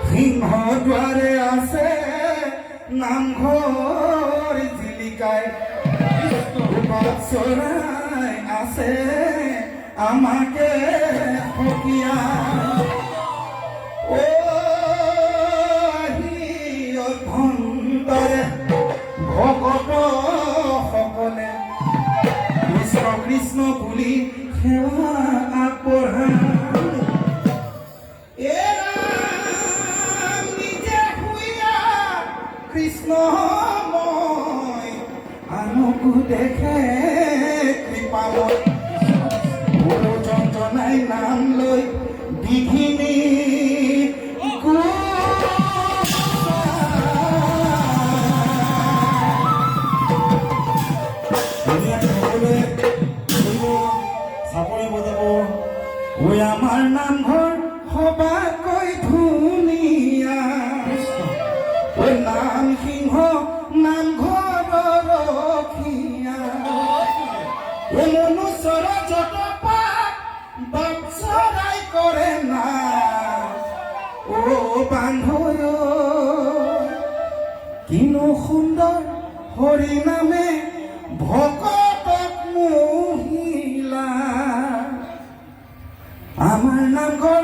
সিংহ দ্বাৰে আছে নামঘৰ জিলিকায় চৰাই আছে আমাকে সকিয়া ভণ্ডৰে ভকত সকলে কৃষ্ণ কৃষ্ণ বুলি সেৱা আগবঢ়ায় নিজে শুইয়া কৃষ্ণময় আনকো দেখে কৃপাময় বহু যন্ত্ৰণাই নাম লৈ বিঘিনি চাপৰি বজাব ঐ আমাৰ নামঘৰ সবাকৈ ধুনীয়া ঐ নাম সিংহ নামঘৰৰ ৰখীয়া ঐ মনুষ্যৰ যত পাপ বাপ চৰাই কৰে না ও বান্ধৈ কিনো সুন্দৰ হৰি নামে ভকতক মহিলা আমাৰ নামঘৰ